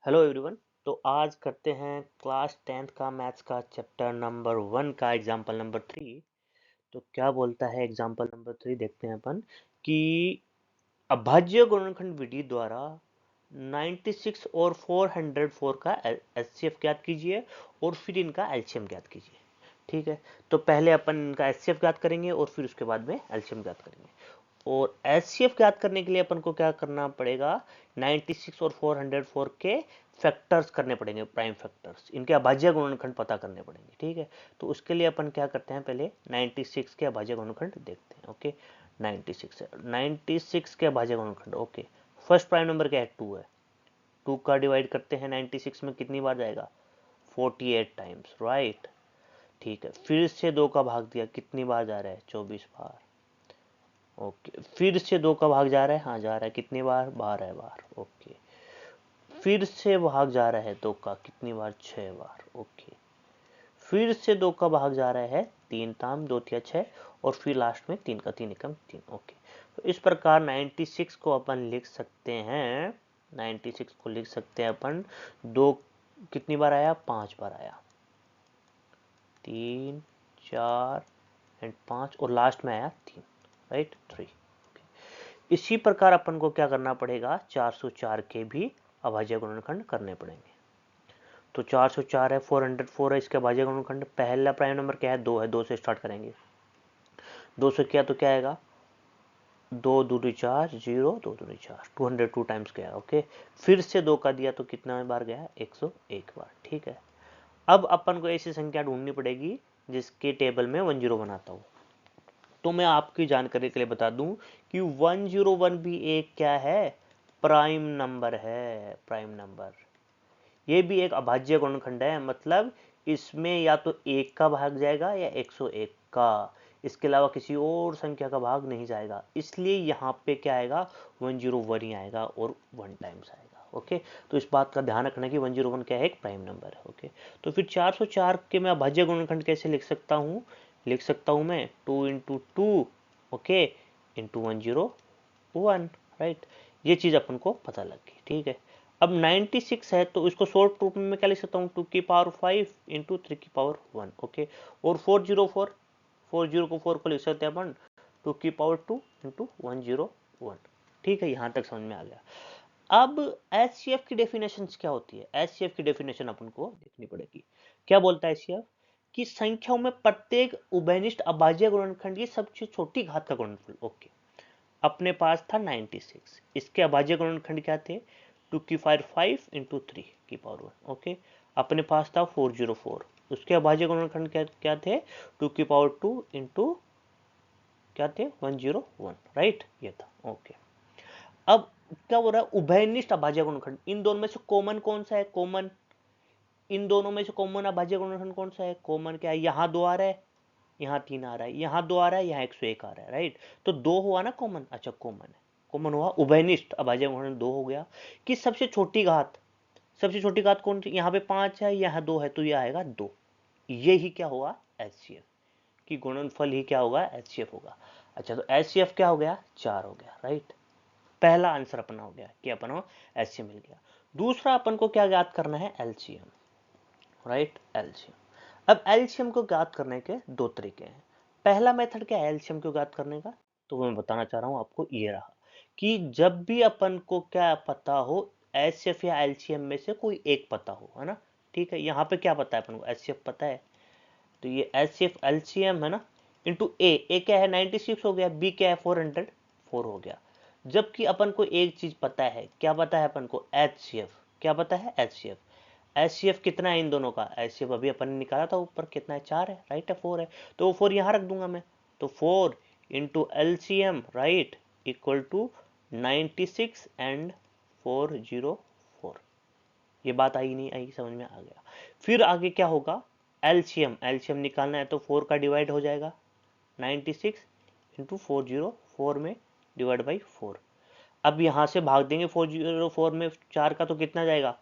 Hello everyone. तो आज करते हैं क्लास 10th का मैथ्स का चैप्टर नंबर 1 का एग्जांपल नंबर 3। तो क्या बोलता है एग्जांपल नंबर 3, देखते हैं अपन कि अभाज्य गुणनखंड विधि द्वारा 96 और 404 का एचसीएफ ज्ञात कीजिए और फिर इनका एलसीएम ज्ञात कीजिए। ठीक है, तो पहले अपन इनका एचसीएफ ज्ञात करेंगे और फिर उसके बाद में एलसीएम ज्ञात करेंगे। और एचसीएफ ज्ञात करने के लिए अपन को क्या करना पड़ेगा, 96 और 404 के फैक्टर्स करने पड़ेंगे, प्राइम फैक्टर्स, इनके अभाज्य गुणनखंड पता करने पड़ेंगे। ठीक है, तो उसके लिए अपन क्या करते हैं, पहले 96 के अभाज्य गुणनखंड देखते हैं। ओके, 96 है, 96 के अभाज्य गुणनखंड। ओके, फर्स्ट प्राइम नंबर क्या है, 2 है। 2 का डिवाइड करते हैं 96 में, कितनी बार जाएगा, 48 टाइम्स, राइट। ठीक है, फिर से 2 का भाग दिया, कितनी बार जा रहा है, 24 बार। ओके, फिर से 2 का भाग जा रहा है, हाँ जा रहा है, कितनी बार, 12 बार। ओके, फिर से भाग जा रहा है 2 का, कितनी बार, 6 बार। ओके, फिर से 2 का भाग जा रहा है, 3 ताम 2 तिया 6, और फिर लास्ट में 3 का 3 एकम 3। ओके, तो इस प्रकार 96 को अपन लिख सकते हैं, 96 को लिख सकते हैं अपन, 2 कितनी बार आया, 5 बार आया, 3 4 एंड 5, और लास्ट में आया 3, राइट, 3। इसी प्रकार अपन को क्या करना पड़ेगा, 404 के भी अभाज्य गुणनखंड करने पड़ेंगे। तो 404 है, 404 है, इसके अभाज्य गुणनखंड, पहला प्राइम नंबर क्या है, 2 है, 2 से स्टार्ट करेंगे। 2 से किया तो क्या आएगा, 2 दूनी 4, 0 2 दूनी 4, 202 टाइम्स गया। ओके, फिर से 2 का दिया तो कितना बार गया, 101 बार। ठीक है, अब अपन को ऐसी संख्या ढूंढनी पड़ेगी जिसके टेबल में 101 आता हो। तो मैं आपकी जानकारी के लिए बता दूं कि 101 भी एक क्या है, प्राइम नंबर है, प्राइम नंबर। ये भी एक अभाज्य गुणनखंड है, मतलब इसमें या तो 1 का भाग जाएगा या 101 का, इसके अलावा किसी और संख्या का भाग नहीं जाएगा, इसलिए यहाँ पे क्या आएगा, 101 ही आएगा और 1 टाइम्स आएगा। ओके, तो इस बात का ध्यान रखना कि 101 क्या है, एक प्राइम नंबर है। ओके, तो फिर 404 के मैं अभाज्य गुणनखंड कैसे लिख सकता हूँ, लिख सकता हूँ मैं 2 इंटू 2, ओके, इंटू 101, राइट। ये चीज अपन को पता लग गई। ठीक है, अब 96 है तो इसको शॉर्ट रूप में क्या लिख सकता हूँ, 2 की पावर 5 इंटू 3 की पावर 1। ओके, और 404, 40 को 4 को लिख सकते हैं अपन 2 की पावर 2 इंटू 101। ठीक है, यहां तक समझ में आ गया। अब एचसीएफ की डेफिनेशन क्या होती है, एचसीएफ की डेफिनेशन अपन को देखनी पड़ेगी। क्या बोलता है एचसीएफ, कि संख्याओं में प्रत्येक उभयनिष्ठ अभाज्य गुणनखंड की सबसे छोटी घात का गुणनफल। ओके, अपने पास था 96, इसके अभाज्य गुणनखंड क्या थे, 2 की पावर 5 इंटू 3 की पावर 1। ओके, अपने पास था 404, उसके अभाज्य गुणनखंड क्या थे, 2 की पावर 2 इंटू क्या थे, 101, राइट, ये था। ओके, अब क्या बोल रहा है, उभयनिष्ठ अभाज्य गुणनखंड, इन दोनों में से कॉमन कौन सा है, कॉमन, इन दोनों में से कॉमन अभाज्य गुणनखंड कौन सा है, कॉमन क्या है, यहाँ 2 आ रहा है, यहाँ 3 आ रहा है, यहाँ 2 आ रहा है, यहाँ 101 आ रहा है, राइट। तो 2 हुआ ना कॉमन, अच्छा कॉमन है, कॉमन हुआ, उभयनिष्ठ अभाज्य गुणनखंड 2 हो गया। कि सबसे छोटी घात, सबसे छोटी घात कौन सी, यहाँ पे 5 है, यहाँ 2 है, तो ये आएगा 2। ये ही क्या होगा, एचसीएफ, कि गुणनफल ही क्या होगा, एचसीएफ होगा। अच्छा, तो एचसीएफ क्या हो गया, 4 हो गया, राइट। पहला आंसर अपना हो गया कि अपन को एचसीएफ मिल गया। दूसरा अपन को क्या ज्ञात करना है, एलसीएम, राइट, एलसीएम। अब एलसीएम को ज्ञात करने के दो तरीके हैं। पहला मेथड क्या है एलसीएम को ज्ञात करने का, तो मैं बताना चाह रहा हूं आपको, ये रहा कि जब भी अपन को क्या पता हो, एचसीएफ या एलसीएम में से कोई एक पता हो, है ना। ठीक है, यहाँ पे क्या पता है अपन को, एचसीएफ पता है, तो ये एचसीएफ एलसीएम है ना, इंटू ए क्या है, 96 हो गया, बी क्या है, 404 हो गया। जबकि अपन को एक चीज पता है, क्या पता है अपन को, एचसीएफ, क्या पता है, एचसीएफ। एचसीएफ कितना है इन दोनों का, एचसीएफ अभी अपन ने निकाला था ऊपर, कितना है, 4 है, राइट है, 4 है, तो वो 4 यहाँ रख दूंगा मैं, तो 4 into LCM, right, equal to 96 and 404। ये बात आई नहीं आई, समझ में आ गया। फिर आगे क्या होगा, एलसीएम, एलसीएम निकालना है तो 4 का डिवाइड हो जाएगा, 96 इंटू 404 में डिवाइड बाई 4। अब यहां से भाग देंगे 404 में 4 का, तो कितना जाएगा,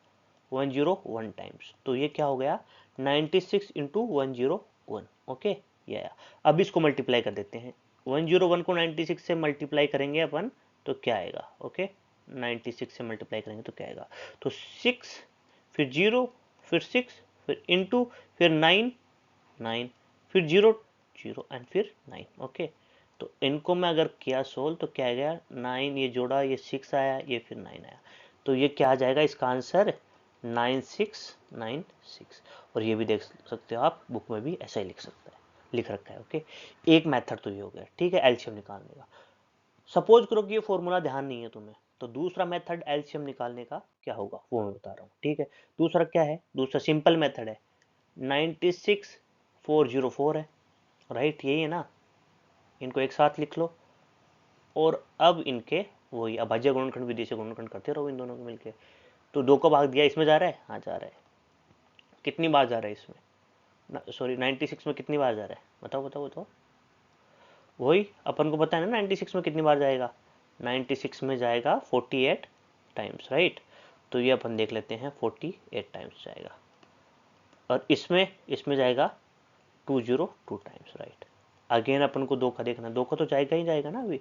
101 टाइम्स, तो ये क्या हो गया, 96 इंटू 101। ओके, ये आया। अब इसको मल्टीप्लाई कर देते हैं, 101 को 96 से मल्टीप्लाई करेंगे अपन तो क्या आएगा, ओके, 96 से मल्टीप्लाई करेंगे तो क्या आएगा, तो 6 फिर 0, फिर 6, फिर इंटू, फिर 9, 9, फिर 0, 0 एंड फिर 9। ओके, तो इनको मैं अगर किया सोल्व तो क्या आ गया, 9 ये जोड़ा, ये 6 आया, ये फिर 9 आया, तो ये क्या आ जाएगा इसका आंसर 9696। और ये भी देख सकते हो आप, बुक में भी ऐसा ही लिख रखा है। ओके, एक मेथड तो ये हो गया, ठीक है, एलसीएम निकालने का। सपोज करो कि ये फॉर्मूला ध्यान नहीं है तुम्हें, तो दूसरा मेथड एलसीएम निकालने का क्या होगा वो मैं बता रहा हूँ, ठीक है। दूसरा क्या है, दूसरा सिंपल मेथड है, 96404 है, राइट, यही है ना, इनको एक साथ लिख लो और अब इनके वही अभाज्य गुणनखंड विधि से गुणनखंड करते रहो इन दोनों को मिलके। तो 2 को भाग दिया, इसमें जा रहा है, हाँ जा रहा है, कितनी बार जा रहा है इसमें, सॉरी 96 में कितनी बार जा रहा है, बताओ बताओ बताओ, वही अपन को पता है ना 96 में कितनी बार जाएगा, 96 में जाएगा 48 टाइम्स, राइट। तो ये अपन देख लेते हैं 48 टाइम्स जाएगा, और इसमें जाएगा 202 टाइम्स, राइट। अगेन अपन को 2 का देखना, 2 का तो जाएगा ही जाएगा ना अभी,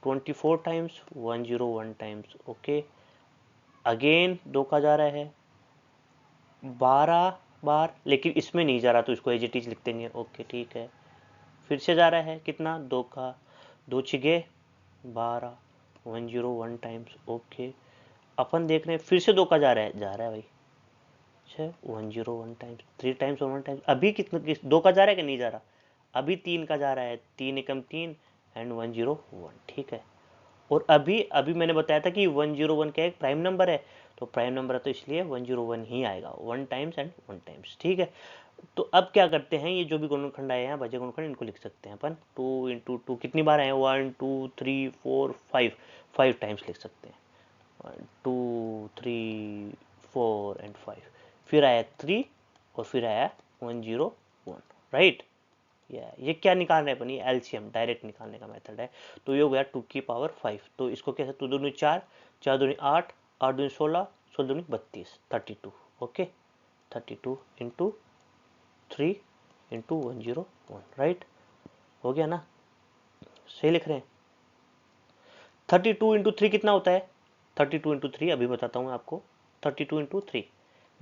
24 टाइम्स, 101 टाइम्स। ओके, अगेन 2 का जा रहा है 12 बार, लेकिन इसमें नहीं जा रहा तो इसको एज इट इज लिख देंगे। ओके ठीक है, फिर से जा रहा है कितना, 2 का, 2 छिगे 12, 101 टाइम्स। ओके, अपन देख रहे हैं फिर से 2 का जा रहा है भाई, 101 टाइम्स, 3 टाइम्स और 1 टाइम्स। अभी कितना 2 का जा रहा है कि नहीं जा रहा, अभी 3 का जा रहा है, 3 एकम 3 एंड 101, ठीक है। और अभी अभी मैंने बताया था कि 101 का एक प्राइम नंबर है, तो प्राइम नंबर है तो इसलिए 101 ही आएगा, 1 टाइम्स एंड 1 टाइम्स, ठीक है। तो अब क्या करते हैं, ये जो भी गुणनखंड आए हैं भाज्य गुणनखंड, इनको लिख सकते हैं अपन 2 इंटू 2 कितनी बार आए हैं, 1 2 3 4 5 टाइम्स लिख सकते हैं, 1 2 3 4 एंड 5, फिर आया 3 और फिर आया 101, राइट। ये क्या निकाल रहे हैं अपन, ये एलसीएम डायरेक्ट निकालने का मेथड है। तो ये हो गया 2 की पावर 5, तो इसको कैसे, 2 दूनी 4, 4 दूनी 8, 8 दूनी 16, 16 दूनी 32, 32। ओके, 32 इंटू 3 इंटू 101, राइट, हो गया ना, सही लिख रहे हैं। 32 इंटू 3 कितना होता है, 32 इंटू 3 अभी बताता हूँ मैं आपको, 32 इंटू 3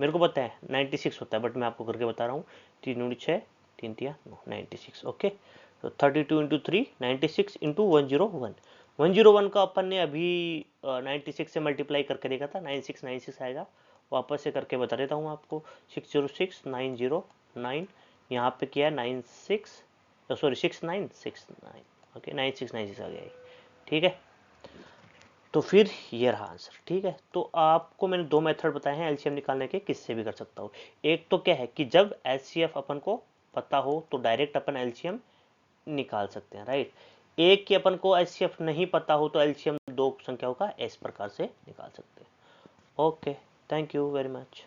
मेरे को पता है 96 होता है, बट मैं आपको करके बता रहा हूँ, 3 दूनी 6, 3 तिया 9, 96। ओके, तो 32 इंटू 3 96 इंटू 101, 101 का अपन ने अभी 96 से मल्टीप्लाई करके देखा था, 9696 आएगा, वापस से करके बता देता हूँ आपको, 606909, यहाँ पे किया 96, सॉरी 6969, ओके 9696 आ गया, ठीक है। तो फिर ये रहा आंसर, ठीक है। तो आपको मैंने 2 मेथड बताए हैं एलसीएम निकालने के, किससे भी कर सकता हूँ। एक तो क्या है कि जब एचसीएफ अपन को पता हो तो डायरेक्ट अपन एलसीएम निकाल सकते हैं, राइट। एक कि अपन को एचसीएफ नहीं पता हो तो एलसीएम 2 संख्याओं का इस प्रकार से निकाल सकते हैं। Okay, thank you very much.